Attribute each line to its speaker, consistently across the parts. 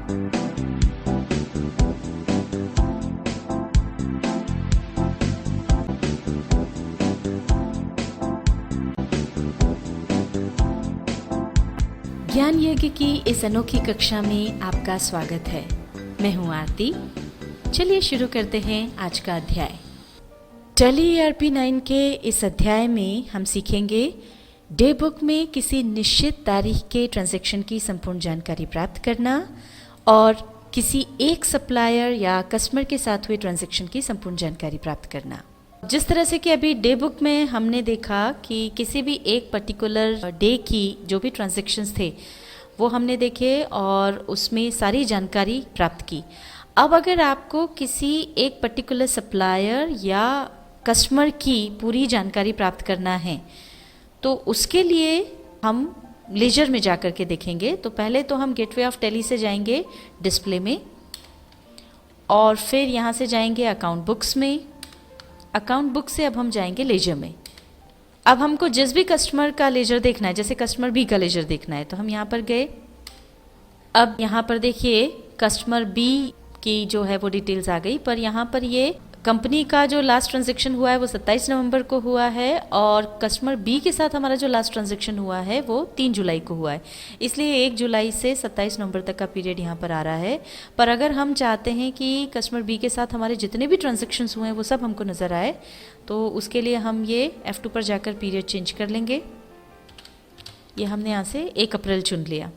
Speaker 1: ज्ञान यज्ञ की इस अनोखी कक्षा में आपका स्वागत है। मैं हूं आरती। चलिए शुरू करते हैं आज का अध्याय। टैली ERP9 के इस अध्याय में हम सीखेंगे डे बुक में किसी निश्चित तारीख के ट्रांजैक्शन की संपूर्ण जानकारी प्राप्त करना और किसी एक सप्लायर या कस्टमर के साथ हुए ट्रांजैक्शन की संपूर्ण जानकारी प्राप्त करना। जिस तरह से कि अभी डे बुक में हमने देखा कि किसी भी एक पर्टिकुलर डे की जो भी ट्रांजैक्शंस थे वो हमने देखे और उसमें सारी जानकारी प्राप्त की। अब अगर आपको किसी एक पर्टिकुलर सप्लायर या कस्टमर की पूरी जानकारी प्राप्त करना है तो उसके लिए हम लेजर में जाकर के देखेंगे। तो पहले तो हम गेटवे ऑफ टैली से जाएंगे डिस्प्ले में और फिर यहाँ से जाएंगे अकाउंट बुक्स में। अकाउंट बुक से अब हम जाएंगे लेजर में। अब हमको जिस भी कस्टमर का लेजर देखना है, जैसे कस्टमर बी का लेजर देखना है, तो हम यहाँ पर गए। अब यहाँ पर देखिए कस्टमर बी की जो है वो डिटेल्स आ गई, पर यहाँ पर ये कंपनी का जो लास्ट ट्रांजैक्शन हुआ है वो 27 नवंबर को हुआ है और कस्टमर बी के साथ हमारा जो लास्ट ट्रांजैक्शन हुआ है वो 3 जुलाई को हुआ है। इसलिए 1 जुलाई से 27 नवंबर तक का पीरियड यहाँ पर आ रहा है। पर अगर हम चाहते हैं कि कस्टमर बी के साथ हमारे जितने भी ट्रांजैक्शंस हुए हैं वो सब हमको नज़र आए, तो उसके लिए हम ये F2 पर जाकर पीरियड चेंज कर लेंगे। ये हमने यहाँ से 1 अप्रैल चुन लिया।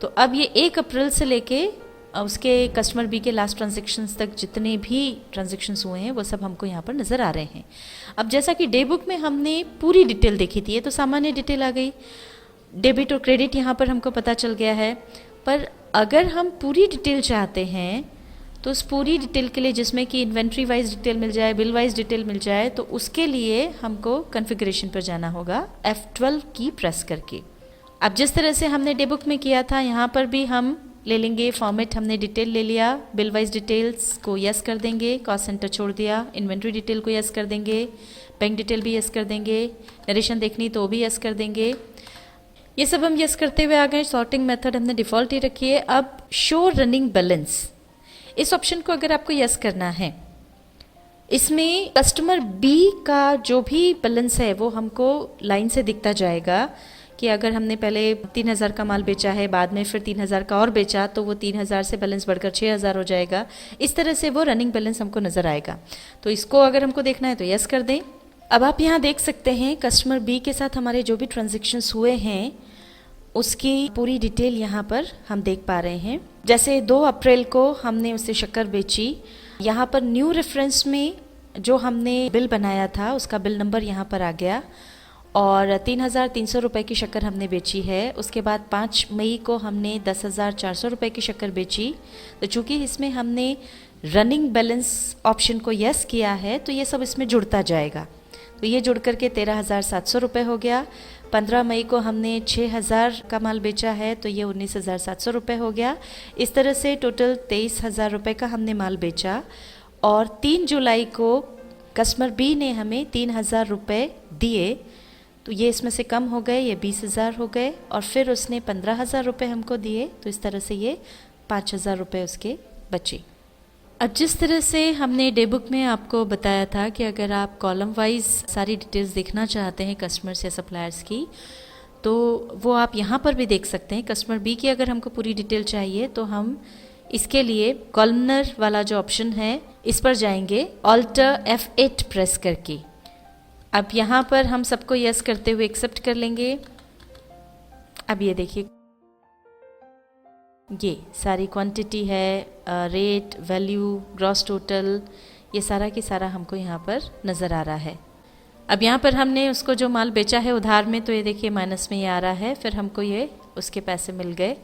Speaker 1: तो अब ये 1 अप्रैल से लेके उसके कस्टमर बी के लास्ट ट्रांजैक्शंस तक जितने भी ट्रांजैक्शंस हुए हैं वो सब हमको यहाँ पर नज़र आ रहे हैं। अब जैसा कि डे बुक में हमने पूरी डिटेल देखी थी, ये तो सामान्य डिटेल आ गई, डेबिट और क्रेडिट यहाँ पर हमको पता चल गया है। पर अगर हम पूरी डिटेल चाहते हैं तो उस पूरी डिटेल के लिए, जिसमें कि इन्वेंट्री वाइज डिटेल मिल जाए, बिल वाइज डिटेल मिल जाए, तो उसके लिए हमको कॉन्फ़िगरेशन पर जाना होगा F12 की प्रेस करके। अब जिस तरह से हमने डे बुक में किया था यहाँ पर भी हम ले लेंगे फॉर्मेट। हमने डिटेल ले लिया, बिल वाइज डिटेल्स को यस कर देंगे, कॉस्ट सेंटर छोड़ दिया, इन्वेंट्री डिटेल को यस कर देंगे, बैंक डिटेल भी यस कर देंगे, नरेशन देखनी तो भी यस कर देंगे। ये सब हम यस करते हुए आ गए। सॉर्टिंग मेथड हमने डिफ़ॉल्ट ही रखी है। अब शो रनिंग बैलेंस, इस ऑप्शन को अगर आपको यस करना है, इसमें कस्टमर बी का जो भी बैलेंस है वो हमको लाइन से दिखता जाएगा कि अगर हमने पहले 3000 का माल बेचा है, बाद में फिर 3000 का और बेचा, तो वो 3000 से बैलेंस बढ़कर 6000 हो जाएगा। इस तरह से वो रनिंग बैलेंस हमको नज़र आएगा। तो इसको अगर हमको देखना है तो यस कर दें। अब आप यहाँ देख सकते हैं कस्टमर बी के साथ हमारे जो भी ट्रांजैक्शंस हुए हैं उसकी पूरी डिटेल यहाँ पर हम देख पा रहे हैं। जैसे 2 अप्रैल को हमने उससे शक्कर बेची। यहाँ पर न्यू रेफरेंस में जो हमने बिल बनाया था उसका बिल नंबर यहाँ पर आ गया और 3300 रुपये की शक्कर हमने बेची है। उसके बाद 5 मई को हमने 10,400 रुपये की शक्कर बेची। तो चूँकि इसमें हमने रनिंग बैलेंस ऑप्शन को यस किया है तो ये सब इसमें जुड़ता जाएगा। तो ये जुड़ करके 13,700 रुपये हो गया। 15 मई को हमने 6,000 का माल बेचा है तो ये 19,700 रुपये हो गया। इस तरह से टोटल 23,000 रुपये का हमने माल बेचा और 3 जुलाई को कस्टमर बी ने हमें 3,000 रुपये दिए। तो ये इसमें से कम हो गए, ये 20,000 हो गए और फिर उसने 15,000 रुपये हमको दिए। तो इस तरह से ये 5,000 रुपये उसके बचे। अब जिस तरह से हमने डे बुक में आपको बताया था कि अगर आप कॉलम वाइज सारी डिटेल्स देखना चाहते हैं कस्टमर्स या सप्लायर्स की, तो वो आप यहाँ पर भी देख सकते हैं। कस्टमर बी की अगर हमको पूरी डिटेल चाहिए तो हम इसके लिए कॉलमनर वाला जो ऑप्शन है इस पर जाएंगे, ऑल्टर F8 प्रेस करके। अब यहाँ पर हम सबको यस करते हुए एक्सेप्ट कर लेंगे। अब ये देखिए ये सारी क्वांटिटी है, रेट, वैल्यू, ग्रॉस टोटल, ये सारा की सारा हमको यहाँ पर नज़र आ रहा है। अब यहाँ पर हमने उसको जो माल बेचा है उधार में, तो ये देखिए माइनस में ये आ रहा है। फिर हमको ये उसके पैसे मिल गए,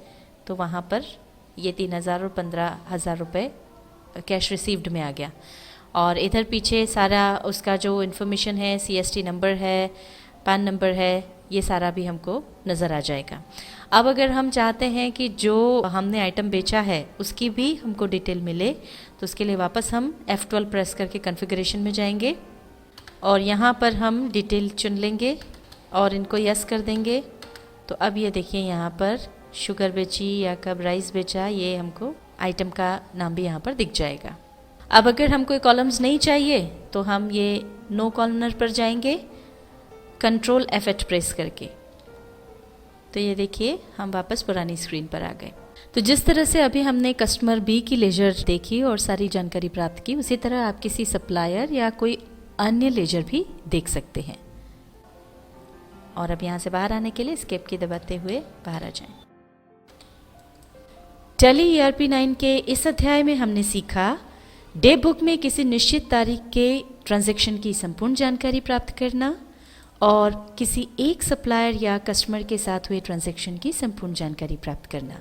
Speaker 1: तो वहाँ पर ये 3,000 और 15,000 रुपये कैश रिसीव्ड में आ गया। और इधर पीछे सारा उसका जो इन्फॉर्मेशन है, CST नंबर है, पैन नंबर है, ये सारा भी हमको नज़र आ जाएगा। अब अगर हम चाहते हैं कि जो हमने आइटम बेचा है उसकी भी हमको डिटेल मिले, तो उसके लिए वापस हम F12 प्रेस करके कॉन्फ़िगरेशन में जाएंगे और यहाँ पर हम डिटेल चुन लेंगे और इनको यस कर देंगे। तो अब ये देखिए यहाँ पर शुगर बेची या कब राइस बेचा, ये हमको आइटम का नाम भी यहाँ पर दिख जाएगा। अब अगर हमको ये कॉलम्स नहीं चाहिए तो हम ये नो कॉर्नर पर जाएंगे कंट्रोल F8 प्रेस करके। तो ये देखिए हम वापस पुरानी स्क्रीन पर आ गए। तो जिस तरह से अभी हमने कस्टमर बी की लेजर देखी और सारी जानकारी प्राप्त की, उसी तरह आप किसी सप्लायर या कोई अन्य लेजर भी देख सकते हैं। और अब यहाँ से बाहर आने के लिए एस्केप की दबाते हुए बाहर आ जाएं। टैली ERP 9 के इस अध्याय में हमने सीखा डे बुक में किसी निश्चित तारीख के ट्रांजैक्शन की संपूर्ण जानकारी प्राप्त करना और किसी एक सप्लायर या कस्टमर के साथ हुए ट्रांजैक्शन की संपूर्ण जानकारी प्राप्त करना।